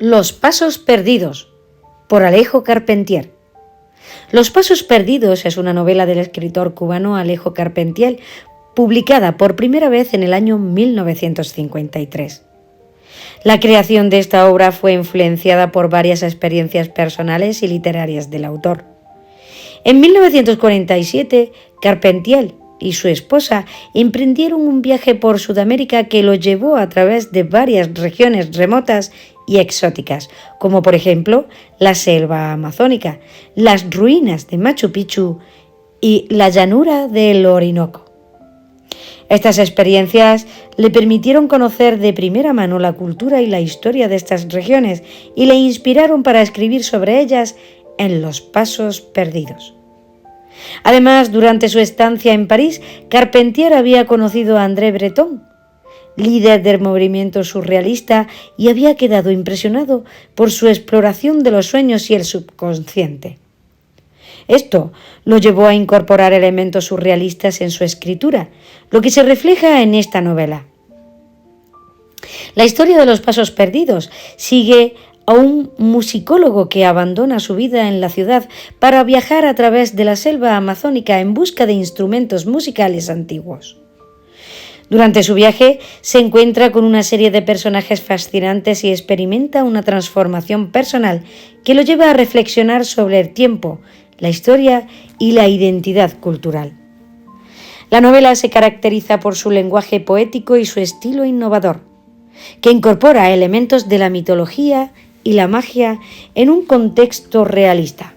Los pasos perdidos, por Alejo Carpentier. Los pasos perdidos es una novela del escritor cubano Alejo Carpentier, publicada por primera vez en el año 1953. La creación de esta obra fue influenciada por varias experiencias personales y literarias del autor. En 1947, Carpentier y su esposa emprendieron un viaje por Sudamérica que lo llevó a través de varias regiones remotas y exóticas, como por ejemplo la selva amazónica, las ruinas de Machu Picchu y la llanura del Orinoco. Estas experiencias le permitieron conocer de primera mano la cultura y la historia de estas regiones y le inspiraron para escribir sobre ellas en Los pasos perdidos. Además, durante su estancia en París, Carpentier había conocido a André Breton, líder del movimiento surrealista, y había quedado impresionado por su exploración de los sueños y el subconsciente. Esto lo llevó a incorporar elementos surrealistas en su escritura, lo que se refleja en esta novela. La historia de Los pasos perdidos sigue a un musicólogo que abandona su vida en la ciudad para viajar a través de la selva amazónica en busca de instrumentos musicales antiguos. Durante su viaje se encuentra con una serie de personajes fascinantes y experimenta una transformación personal que lo lleva a reflexionar sobre el tiempo, la historia y la identidad cultural. La novela se caracteriza por su lenguaje poético y su estilo innovador, que incorpora elementos de la mitología y la magia en un contexto realista.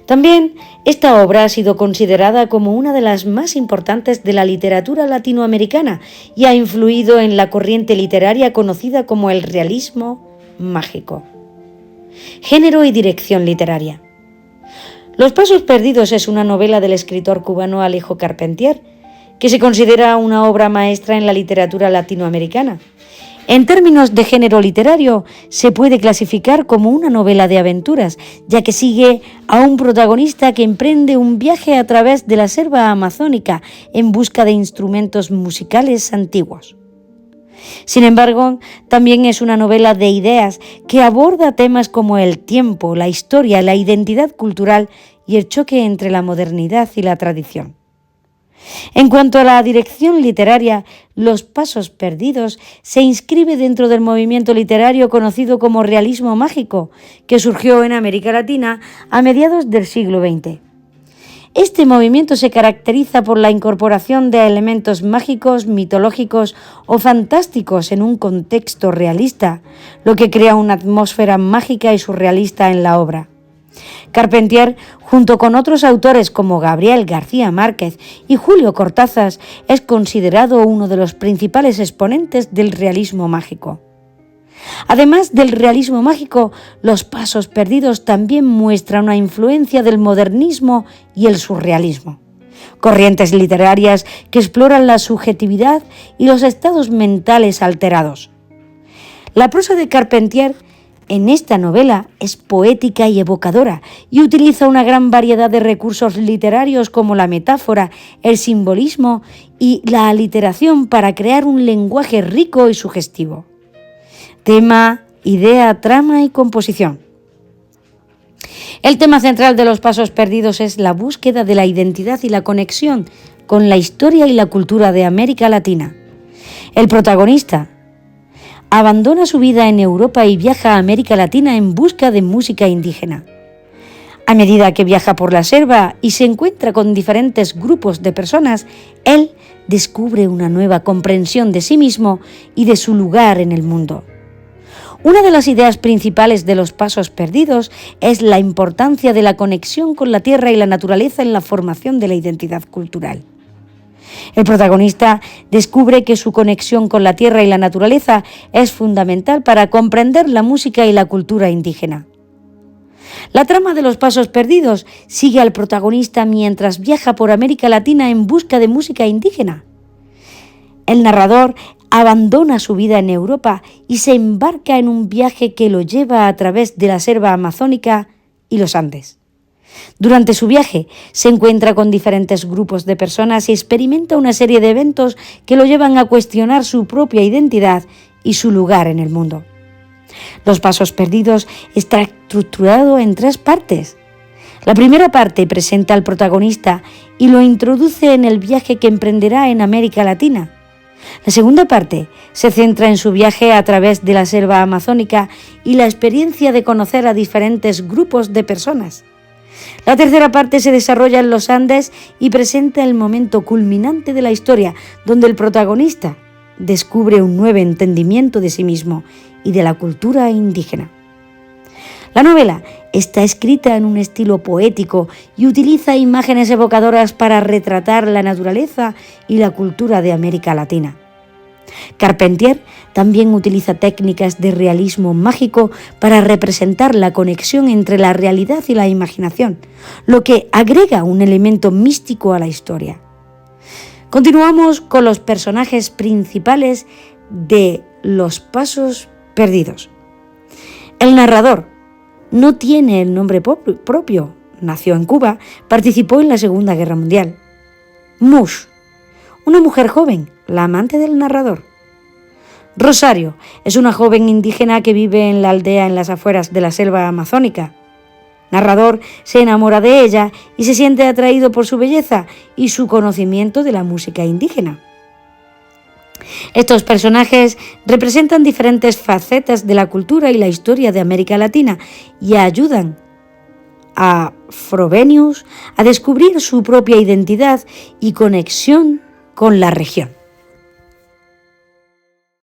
También esta obra ha sido considerada como una de las más importantes de la literatura latinoamericana y ha influido en la corriente literaria conocida como el realismo mágico. Género y dirección literaria. Los pasos perdidos es una novela del escritor cubano Alejo Carpentier, que se considera una obra maestra en la literatura latinoamericana. En términos de género literario, se puede clasificar como una novela de aventuras, ya que sigue a un protagonista que emprende un viaje a través de la selva amazónica en busca de instrumentos musicales antiguos. Sin embargo, también es una novela de ideas que aborda temas como el tiempo, la historia, la identidad cultural y el choque entre la modernidad y la tradición. En cuanto a la dirección literaria, Los pasos perdidos se inscribe dentro del movimiento literario conocido como realismo mágico, que surgió en América Latina a mediados del siglo XX. Este movimiento se caracteriza por la incorporación de elementos mágicos, mitológicos o fantásticos en un contexto realista, lo que crea una atmósfera mágica y surrealista en la obra. Carpentier, junto con otros autores como Gabriel García Márquez y Julio Cortázar, es considerado uno de los principales exponentes del realismo mágico. Además del realismo mágico, Los pasos perdidos también muestra una influencia del modernismo y el surrealismo, corrientes literarias que exploran la subjetividad y los estados mentales alterados. La prosa de Carpentier en esta novela es poética y evocadora y utiliza una gran variedad de recursos literarios como la metáfora, el simbolismo y la aliteración para crear un lenguaje rico y sugestivo. Tema, idea, trama y composición. El tema central de Los pasos perdidos es la búsqueda de la identidad y la conexión con la historia y la cultura de América Latina. El protagonista abandona su vida en Europa y viaja a América Latina en busca de música indígena. A medida que viaja por la selva y se encuentra con diferentes grupos de personas, él descubre una nueva comprensión de sí mismo y de su lugar en el mundo. Una de las ideas principales de Los pasos perdidos es la importancia de la conexión con la tierra y la naturaleza en la formación de la identidad cultural. El protagonista descubre que su conexión con la tierra y la naturaleza es fundamental para comprender la música y la cultura indígena. La trama de Los pasos perdidos sigue al protagonista mientras viaja por América Latina en busca de música indígena. El narrador abandona su vida en Europa y se embarca en un viaje que lo lleva a través de la selva amazónica y los Andes. Durante su viaje se encuentra con diferentes grupos de personas y experimenta una serie de eventos que lo llevan a cuestionar su propia identidad y su lugar en el mundo. Los Pasos Perdidos está estructurado en 3 partes. La primera parte presenta al protagonista y lo introduce en el viaje que emprenderá en América Latina. La segunda parte se centra en su viaje a través de la selva amazónica y la experiencia de conocer a diferentes grupos de personas. La tercera parte se desarrolla en los Andes y presenta el momento culminante de la historia, donde el protagonista descubre un nuevo entendimiento de sí mismo y de la cultura indígena. La novela está escrita en un estilo poético y utiliza imágenes evocadoras para retratar la naturaleza y la cultura de América Latina. Carpentier también utiliza técnicas de realismo mágico para representar la conexión entre la realidad y la imaginación, lo que agrega un elemento místico a la historia. Continuamos con los personajes principales de Los Pasos Perdidos. El narrador no tiene el nombre propio, nació en Cuba, participó en la Segunda Guerra Mundial. Mush, una mujer joven, la amante del narrador. Rosario es una joven indígena que vive en la aldea en las afueras de la selva amazónica. Narrador se enamora de ella y se siente atraído por su belleza y su conocimiento de la música indígena. Estos personajes representan diferentes facetas de la cultura y la historia de América Latina y ayudan a Frobenius a descubrir su propia identidad y conexión con la región.